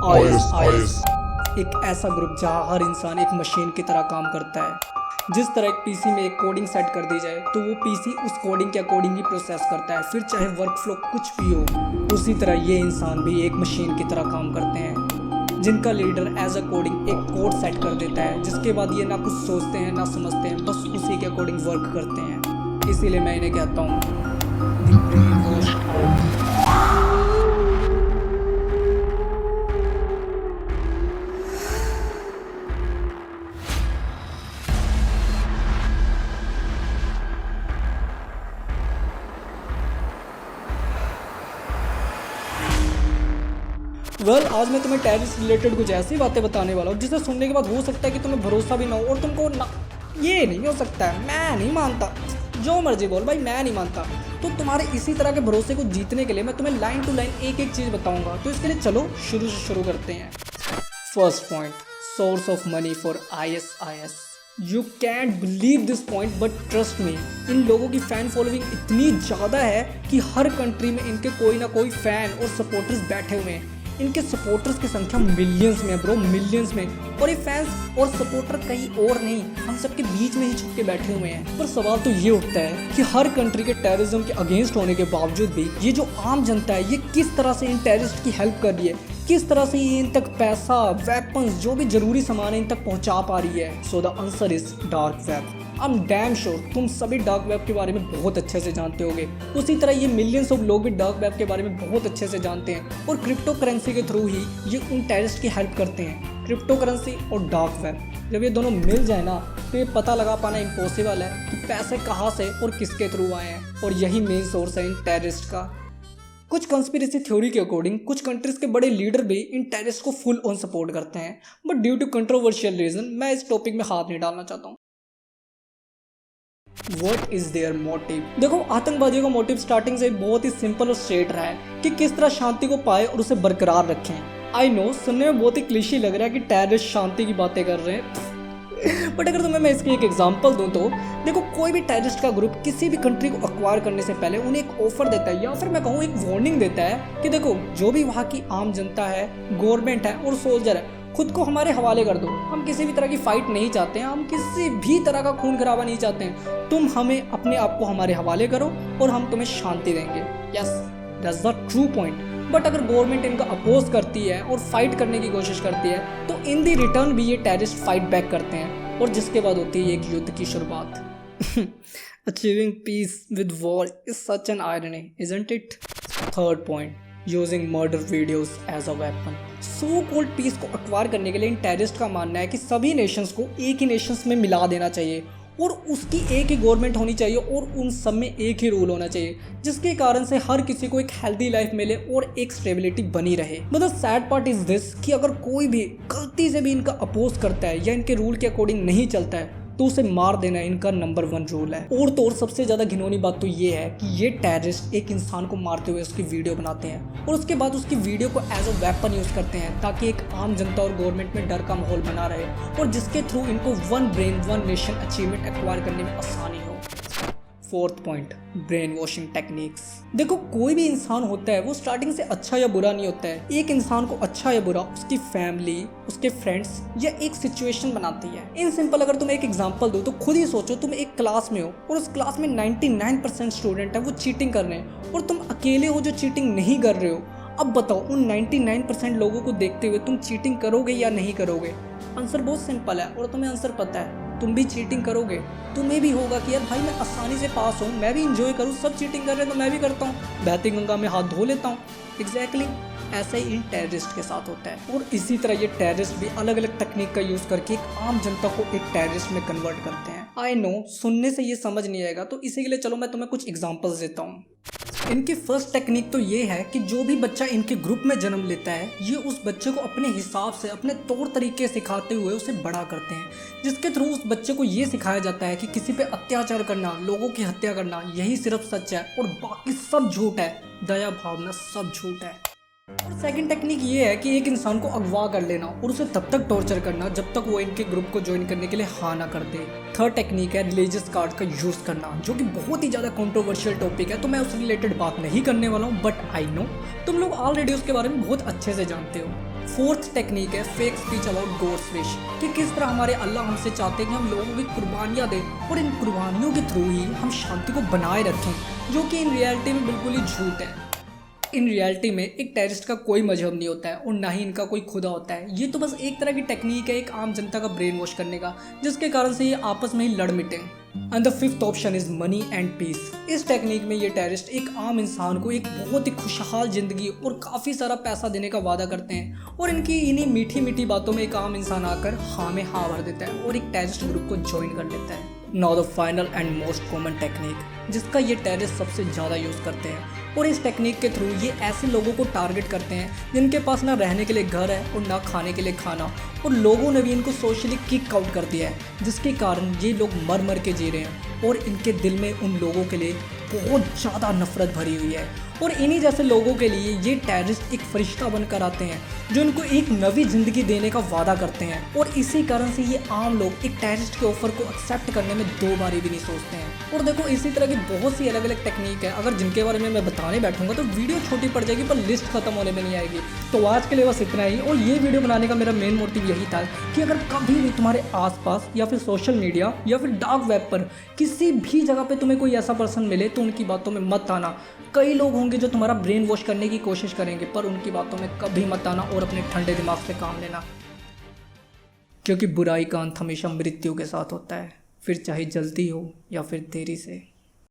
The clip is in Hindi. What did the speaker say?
आईएस एक ऐसा ग्रुप जहां हर इंसान एक मशीन की तरह काम करता है। जिस तरह एक पीसी में एक कोडिंग सेट कर दी जाए तो वो पीसी उस कोडिंग के अकॉर्डिंग ही प्रोसेस करता है, फिर चाहे वर्कफ्लो कुछ भी हो। उसी तरह ये इंसान भी एक मशीन की तरह काम करते हैं, जिनका लीडर एज अ कोडिंग एक कोड सेट कर देता है, जिसके बाद ये ना कुछ सोचते हैं ना समझते हैं, बस उसी के अकॉर्डिंग वर्क करते हैं। इसीलिए मैं इन्हें कहता हूँ द ब्रेन वॉश्ड। आज मैं तुम्हें टेररिस्ट रिलेटेड कुछ ऐसी बातें बताने वाला हूँ जिसे सुनने के बाद हो सकता है कि तुम्हें भरोसा भी ना हो और तुमको ना, ये नहीं हो सकता है, मैं नहीं मानता, जो मर्जी बोल भाई, मैं नहीं मानता। तो तुम्हारे इसी तरह के भरोसे को जीतने के लिए मैं तुम्हें लाइन टू लाइन एक एक चीज़ बताऊंगा। तो इसके लिए चलो शुरू करते हैं। First point, source of money for ISIS। You can't believe this point but trust me, इन लोगों की फ़ैन फॉलोइंग इतनी ज़्यादा है कि हर कंट्री में इनके कोई ना कोई फ़ैन और सपोर्टर्स बैठे हुए हैं। इनके सपोर्टर्स की संख्या मिलियंस में है ब्रो, मिलियंस में। और ये फैंस और सपोर्टर कहीं और नहीं, हम सबके बीच में ही छुप के बैठे हुए हैं। पर सवाल तो ये उठता है कि हर कंट्री के टेररिज्म के अगेंस्ट होने के बावजूद भी ये जो आम जनता है, ये किस तरह से इन टेररिस्ट की हेल्प कर रही है, किस तरह से ये इन तक पैसा, वेपन्स, जो भी जरूरी सामान है इन तक पहुंचा पा रही है। So the answer is dark web. I am damn sure तुम सभी डार्क वेब के बारे में बहुत अच्छे से जानते होगे। उसी तरह ये मिलियंस ऑफ लोग भी डार्क वेब के बारे में बहुत अच्छे से जानते हैं और क्रिप्टो करेंसी के थ्रू ही ये उन टेररिस्ट की हेल्प करते हैं। क्रिप्टो करेंसी और डार्क वेब, जब ये दोनों मिल जाए ना तो ये पता लगा पाना इम्पॉसिबल है कि पैसे कहाँ से और किसके थ्रू आए हैं। और यही मेन सोर्स है इन टेररिस्ट का। कुछ कंस्पिरेसी थ्योरी के अकॉर्डिंग कुछ कंट्रीज के बड़े लीडर भी इन टेररिस्ट को फुल ऑन सपोर्ट करते हैं, but due to controversial reason मैं इस टॉपिक में हाथ नहीं डालना चाहता हूँ। What is their motive? देखो, आतंकवादियों का मोटिव स्टार्टिंग से बहुत ही सिंपल और स्ट्रेट रहा है कि किस तरह शांति को पाए और उसे बरकरार रखें। आई नो सुनने में बहुत ही क्लीशे लग रहा है कि टेररिस्ट शांति की बातें कर रहे हैं बट अगर तुम्हें मैं इसकी एक एग्जांपल दूं तो देखो, कोई भी टेररिस्ट का ग्रुप किसी भी कंट्री को अक्वायर करने से पहले उन्हें एक ऑफर देता है, या फिर मैं कहूँ एक वार्निंग देता है कि देखो, जो भी वहाँ की आम जनता है, गवर्नमेंट है और सोल्जर है, खुद को हमारे हवाले कर दो। हम किसी भी तरह की फाइट नहीं चाहते हैं, हम किसी भी तरह का खून खराबा नहीं चाहते हैं। तुम हमें अपने आप को हमारे हवाले करो और हम तुम्हें शांति देंगे। Yes, that's the true point. But अगर गवर्नमेंट इनका अपोज करती है और फाइट करने की कोशिश करती है तो इन दी रिटर्न भी ये टेररिस्ट फाइट बैक करते हैं, और जिसके बाद होती है एक युद्ध की शुरुआत। Achieving peace with war is such an irony, isn't it? Third point, using murder videos as a weapon. So called peace को अक्वायर करने के लिए इन टेररिस्ट का मानना है कि सभी नेशंस को एक ही नेशंस में मिला देना चाहिए और उसकी एक ही गवर्नमेंट होनी चाहिए और उन सब में एक ही रूल होना चाहिए, जिसके कारण से हर किसी को एक हेल्दी लाइफ मिले और एक स्टेबिलिटी बनी रहे। मतलब सैड पार्ट इज दिस कि अगर कोई भी गलती से भी इनका अपोज करता है या इनके रूल के अकॉर्डिंग नहीं चलता है तो उसे मार देना इनका नंबर 1 रूल है। और तो और सबसे ज़्यादा घिनौनी बात तो ये है कि ये टेररिस्ट एक इंसान को मारते हुए उसकी वीडियो बनाते हैं और उसके बाद उसकी वीडियो को एज अ वेपन यूज़ करते हैं ताकि एक आम जनता और गवर्नमेंट में डर का माहौल बना रहे और जिसके थ्रू इनको 1 ब्रेन 1 नेशन अचीवमेंट एक्वायर करने में आसानी हो। Fourth point, brain washing techniques. देखो, कोई भी इंसान होता है वो स्टार्टिंग से अच्छा या बुरा नहीं होता है। एक इंसान को अच्छा या बुरा उसकी फैमिली, उसके फ्रेंड्स या एक सिचुएशन बनाती है। इन सिंपल अगर तुम एक एग्जांपल दो तो खुद ही सोचो, तुम एक क्लास में हो और उस क्लास में 99% स्टूडेंट है वो चीटिंग कर रहे हैं और तुम अकेले हो जो चीटिंग नहीं कर रहे हो। अब बताओ, उन 99% लोगों को देखते हुए तुम चीटिंग करोगे या नहीं करोगे? आंसर बहुत सिंपल है और तुम्हें आंसर पता है, तुम भी चीटिंग करोगे। तुम्हें भी होगा कि यार भाई मैं आसानी से पास हूँ, मैं भी इंजॉय करूँ, सब चीटिंग कर रहे हैं तो मैं भी करता हूँ, बहती गंगा में हाथ धो लेता हूँ। एग्जैक्टली ऐसा ही इन टेररिस्ट के साथ होता है। और इसी तरह ये टेररिस्ट भी अलग अलग टेक्निक का यूज़ करके एक आम जनता को एक टेररिस्ट में कन्वर्ट करते हैं। आई नो सुनने से ये समझ नहीं आएगा, तो इसी के लिए चलो मैं तुम्हें कुछ एग्जाम्पल्स देता हूँ। इनकी फर्स्ट टेक्निक तो ये है कि जो भी बच्चा इनके ग्रुप में जन्म लेता है, ये उस बच्चे को अपने हिसाब से अपने तौर तरीके सिखाते हुए उसे बड़ा करते हैं, जिसके थ्रू उस बच्चे को ये सिखाया जाता है कि किसी पे अत्याचार करना, लोगों की हत्या करना, यही सिर्फ सच है और बाकी सब झूठ है, दया भावना सब झूठ है। और सेकंड टेक्निक ये है कि एक इंसान को अगवा कर लेना और उसे तब तक टॉर्चर करना जब तक वो इनके ग्रुप को ज्वाइन करने के लिए हाँ ना कर दे। थर्ड टेक्निक है रिलीजियस कार्ड का यूज़ करना, जो कि बहुत ही ज़्यादा कंट्रोवर्शियल टॉपिक है, तो मैं उससे रिलेटेड बात नहीं करने वाला हूँ, बट आई नो तुम लोग ऑलरेडी उसके बारे में बहुत अच्छे से जानते हो। फोर्थ टेक्निक है fake speech about God's wish, कि किस तरह हमारे अल्लाह हमसे चाहते हैं कि हम लोगों की कुर्बानियाँ दें और इन कुर्बानियों के थ्रू ही हम शांति को बनाए रखें, जो कि इन रियलिटी में बिल्कुल ही झूठ है। इन रियलिटी में एक टेररिस्ट का कोई मजहब नहीं होता है और ना ही इनका कोई खुदा होता है। ये तो बस एक तरह की टेक्निक है एक आम जनता का ब्रेन वॉश करने का, जिसके कारण से ये आपस में ही लड़ मिटे। And the fifth option is money and peace. इस टेक्निक में ये टेररिस्ट एक आम इंसान को एक बहुत ही खुशहाल जिंदगी और काफ़ी सारा पैसा देने का वादा करते हैं, और इनकी इन्हीं मीठी मीठी बातों में एक आम इंसान आकर हाँ में हाँ भर देता है और एक टेररिस्ट ग्रुप को ज्वाइन कर लेता है। Now the final and most common technique जिसका ये टेररिस्ट सबसे ज़्यादा यूज़ करते हैं, और इस टेक्निक के थ्रू ये ऐसे लोगों को टारगेट करते हैं जिनके पास ना रहने के लिए घर है और ना खाने के लिए खाना, और लोगों ने भी इनको सोशली किक आउट कर दिया है, जिसके कारण ये लोग मर मर के जी रहे हैं और इनके दिल में उन लोगों के लिए बहुत ज़्यादा नफरत भरी हुई है। और इन्हीं जैसे लोगों के लिए ये टेररिस्ट एक फरिश्ता बनकर आते हैं जो इनको एक नवी ज़िंदगी देने का वादा करते हैं, और इसी कारण से ये आम लोग एक टेररिस्ट के ऑफर को एक्सेप्ट करने में दो बारी भी नहीं सोचते हैं। और देखो इसी तरह की बहुत सी अलग अलग टेक्निक है, अगर जिनके बारे में मैं बताने बैठूंगा तो वीडियो छोटी पड़ जाएगी पर लिस्ट खत्म होने में नहीं आएगी। तो आज के लिए बस इतना ही, और ये वीडियो बनाने का मेरा मेन मोटिव यही था कि अगर कभी भी तुम्हारे आसपास या फिर सोशल मीडिया या फिर डार्क वेब पर किसी भी जगह पे तुम्हें कोई ऐसा पर्सन मिले तो उनकी बातों में मत आना। कई लोग होंगे जो तुम्हारा ब्रेन वॉश करने की कोशिश करेंगे, पर उनकी बातों में कभी मत आना और अपने ठंडे दिमाग से काम लेना, क्योंकि बुराई का अंत हमेशा मृत्यु के साथ होता है, फिर चाहे जल्दी हो या फिर देरी से।